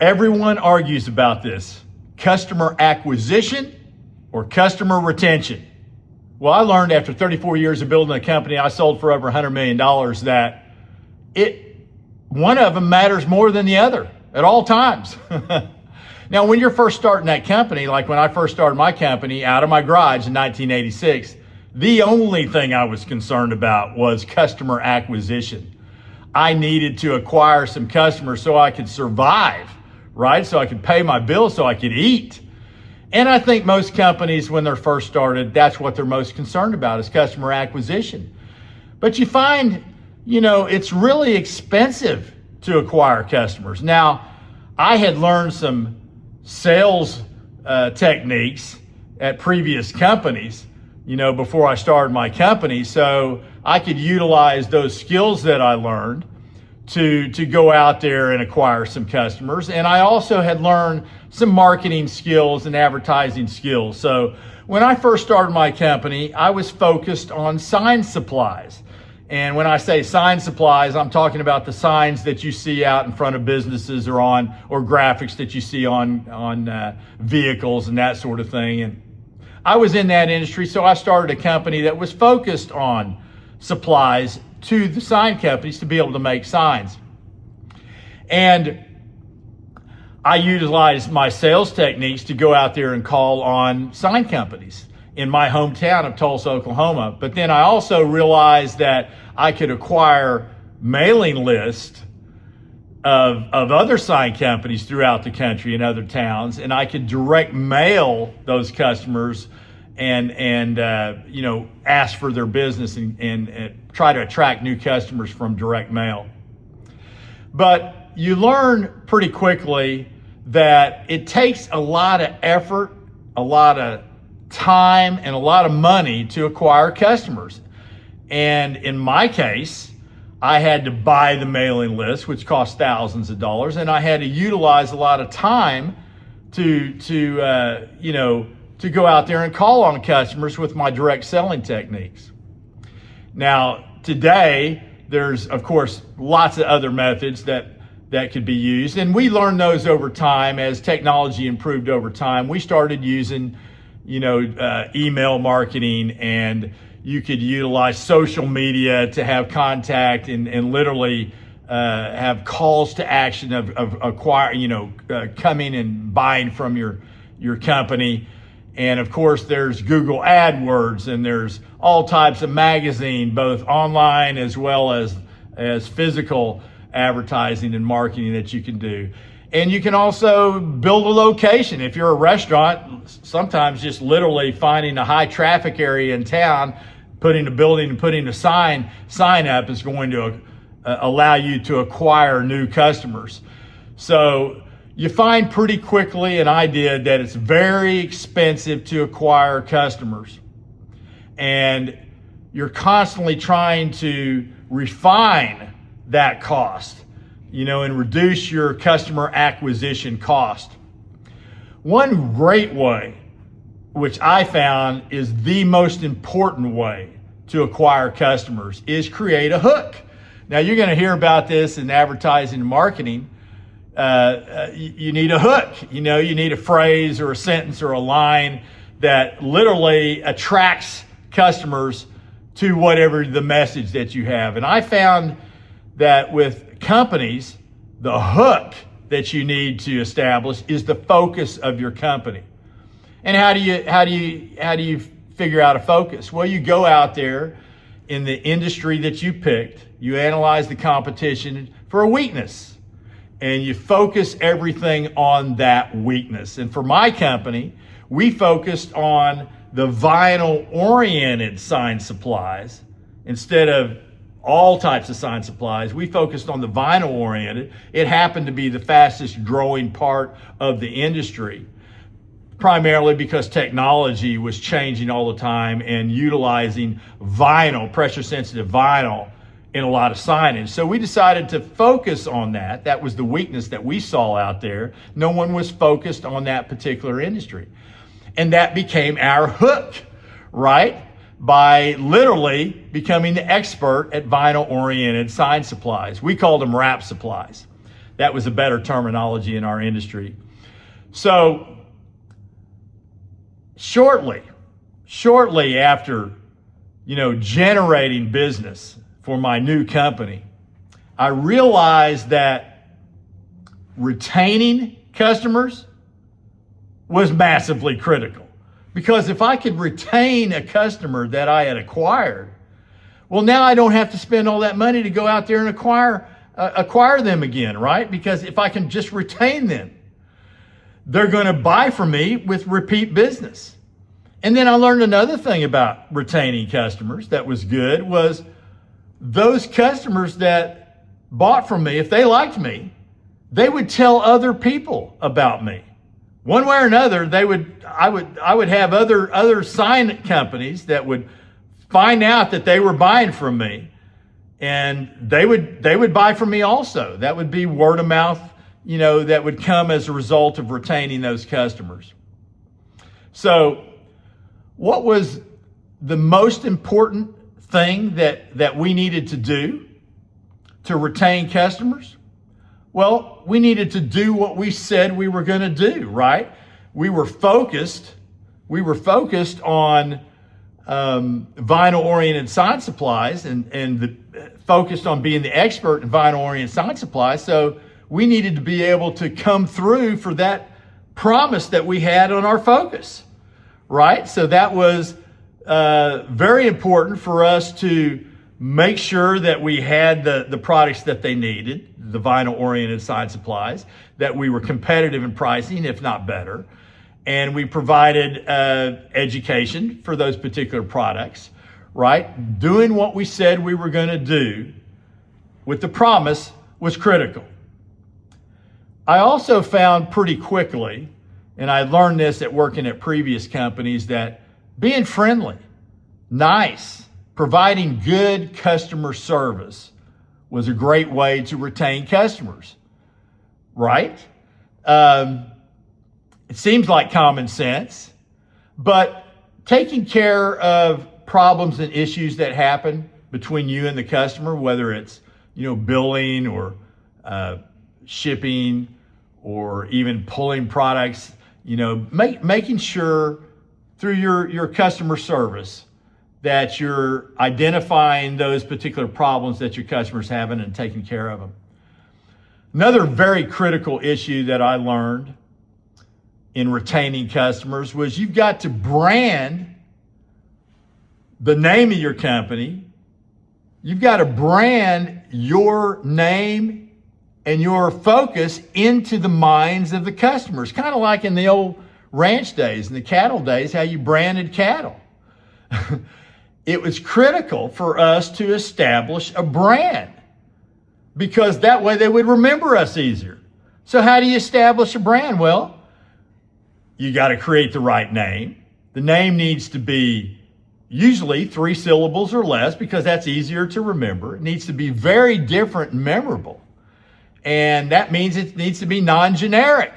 Everyone argues about this: customer acquisition or customer retention. Well, I learned after 34 years of building a company I sold for over $100 million that one of them matters more than the other at all times. Now, when you're first starting that company, like when I first started my company out of my garage in 1986, the only thing I was concerned about was customer acquisition. I needed to acquire some customers so I could survive, right? So I could pay my bills, so I could eat. And I think most companies, when they're first started, that's what they're most concerned about, is customer acquisition. But you find, it's really expensive to acquire customers. Now, I had learned some sales techniques at previous companies, before I started my company. So I could utilize those skills that I learned to go out there and acquire some customers. And I also had learned some marketing skills and advertising skills. So when I first started my company, I was focused on sign supplies. And when I say sign supplies, I'm talking about the signs that you see out in front of businesses or graphics that you see on vehicles and that sort of thing. And I was in that industry, so I started a company that was focused on supplies to the sign companies to be able to make signs. And I utilized my sales techniques to go out there and call on sign companies in my hometown of Tulsa, Oklahoma. But then I also realized that I could acquire mailing lists of other sign companies throughout the country and other towns, and I could direct mail those customers and ask for their business and try to attract new customers from direct mail. But you learn pretty quickly that it takes a lot of effort, a lot of time, and a lot of money to acquire customers. And in my case, I had to buy the mailing list, which cost thousands of dollars, and I had to utilize a lot of time to go out there and call on customers with my direct selling techniques. Now, today, there's, of course, lots of other methods that could be used, and we learned those over time as technology improved over time. We started using, email marketing, and you could utilize social media to have contact and literally have calls to action of acquire, coming and buying from your company. And of course, there's Google AdWords, and there's all types of magazine, both online as well as physical advertising and marketing that you can do. And you can also build a location. If you're a restaurant, sometimes just literally finding a high traffic area in town, putting a building and putting a sign up is going to allow you to acquire new customers. So you find pretty quickly, and I did, that it's very expensive to acquire customers. And you're constantly trying to refine that cost, and reduce your customer acquisition cost. One great way, which I found is the most important way to acquire customers, is create a hook. Now, you're going to hear about this in advertising and marketing. You need a hook. You need a phrase or a sentence or a line that literally attracts customers to whatever the message that you have. And I found that with companies, the hook that you need to establish is the focus of your company. And how do you figure out a focus? Well, you go out there in the industry that you picked, you analyze the competition for a weakness, and you focus everything on that weakness. And for my company, we focused on the vinyl-oriented sign supplies instead of all types of sign supplies. We focused on the vinyl-oriented. It happened to be the fastest growing part of the industry, primarily because technology was changing all the time and utilizing vinyl, pressure-sensitive vinyl, in a lot of signage. So we decided to focus on that. That was the weakness that we saw out there. No one was focused on that particular industry. And that became our hook, right? By literally becoming the expert at vinyl-oriented sign supplies. We called them wrap supplies. that was a better terminology in our industry. So shortly after, generating business for my new company, I realized that retaining customers was massively critical. Because if I could retain a customer that I had acquired, well, now I don't have to spend all that money to go out there and acquire them again, right? Because if I can just retain them, they're going to buy from me with repeat business. And then I learned another thing about retaining customers that was good was those customers that bought from me, if they liked me, they would tell other people about me. One way or another, I would have other sign companies that would find out that they were buying from me, and they would buy from me also. That would be word of mouth, that would come as a result of retaining those customers. So what was the most important thing that we needed to do to retain customers? Well, we needed to do what we said we were going to do, right? We were focused on vinyl-oriented sign supplies and focused on being the expert in vinyl-oriented sign supplies. So we needed to be able to come through for that promise that we had on our focus, right? So that was very important for us to make sure that we had the products that they needed, the vinyl-oriented sign supplies, that we were competitive in pricing, if not better. And we provided education for those particular products, right? Doing what we said we were going to do with the promise was critical. I also found pretty quickly, and I learned this at working at previous companies, that being friendly, nice, providing good customer service was a great way to retain customers, right? It seems like common sense, but taking care of problems and issues that happen between you and the customer, whether it's, billing or shipping or even pulling products, making sure through your customer service that you're identifying those particular problems that your customer's having and taking care of them. Another very critical issue that I learned in retaining customers was you've got to brand the name of your company. You've got to brand your name and your focus into the minds of the customers, kind of like in the old ranch days and the cattle days, how you branded cattle. It was critical for us to establish a brand because that way they would remember us easier. So how do you establish a brand? Well, you got to create the right name. The name needs to be usually 3 syllables or less because that's easier to remember. It needs to be very different and memorable. And that means it needs to be non-generic.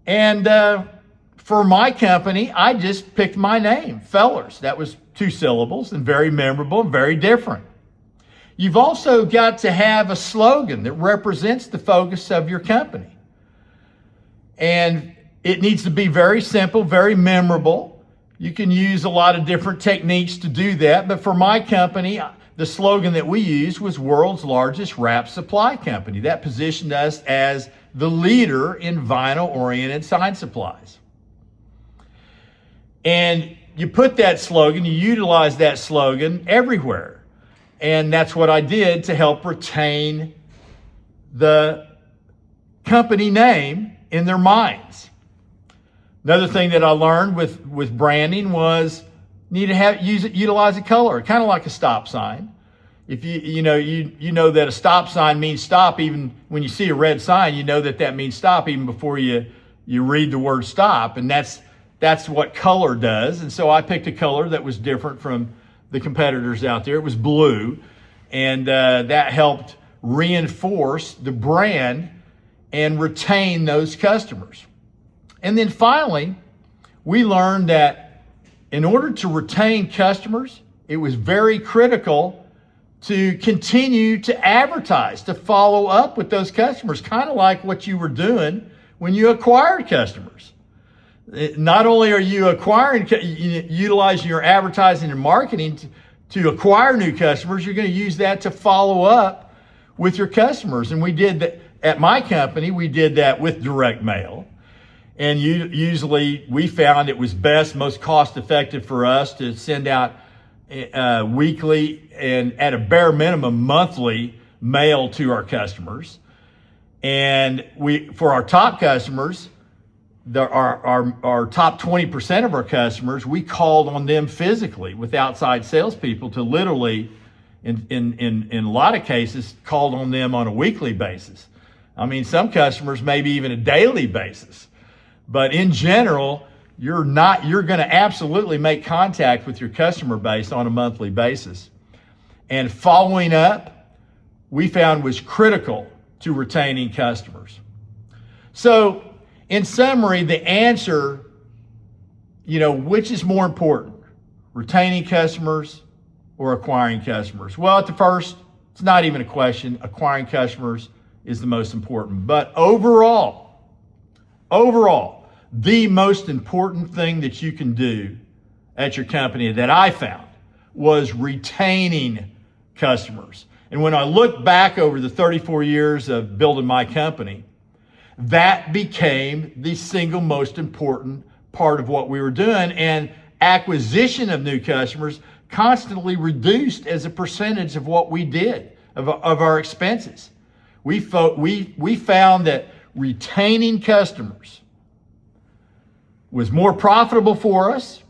And for my company, I just picked my name, Fellers. That was 2 syllables and very memorable and very different. You've also got to have a slogan that represents the focus of your company. And it needs to be very simple, very memorable. You can use a lot of different techniques to do that. But for my company, the slogan that we used was World's Largest Wrap Supply Company. That positioned us as the leader in vinyl-oriented sign supplies. And you put that slogan, you utilize that slogan everywhere. And that's what I did to help retain the company name in their minds. Another thing that I learned with branding was need to utilize a color, kind of like a stop sign. If you know that a stop sign means stop, even when you see a red sign, you know that means stop even before you read the word stop. And that's what color does. And so I picked a color that was different from the competitors out there. It was blue. And that helped reinforce the brand and retain those customers. And then finally, we learned that in order to retain customers, it was very critical to continue to advertise, to follow up with those customers, kind of like what you were doing when you acquired customers. Not only are you utilizing your advertising and marketing to acquire new customers, you're going to use that to follow up with your customers. And we did that at my company. We did that with direct mail. And usually we found it was best, most cost effective for us to send out weekly and at a bare minimum monthly mail to our customers. And for our top customers, our top 20% of our customers, we called on them physically with outside salespeople to literally, in a lot of cases, called on them on a weekly basis. I mean, some customers maybe even a daily basis. But in general, you're going to absolutely make contact with your customer base on a monthly basis. And following up, we found was critical to retaining customers. So in summary, the answer, which is more important, retaining customers or acquiring customers? Well, at the first, it's not even a question. Acquiring customers is the most important. But overall, the most important thing that you can do at your company that I found was retaining customers. And when I look back over the 34 years of building my company, that became the single most important part of what we were doing. And acquisition of new customers constantly reduced as a percentage of what we did, of our expenses. We found that retaining customers was more profitable for us,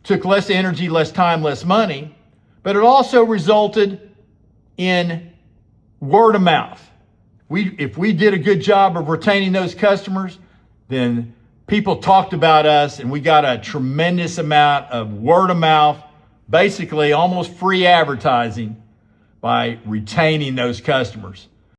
took less energy, less time, less money, but it also resulted in word of mouth. If we did a good job of retaining those customers, then people talked about us and we got a tremendous amount of word of mouth, basically almost free advertising by retaining those customers.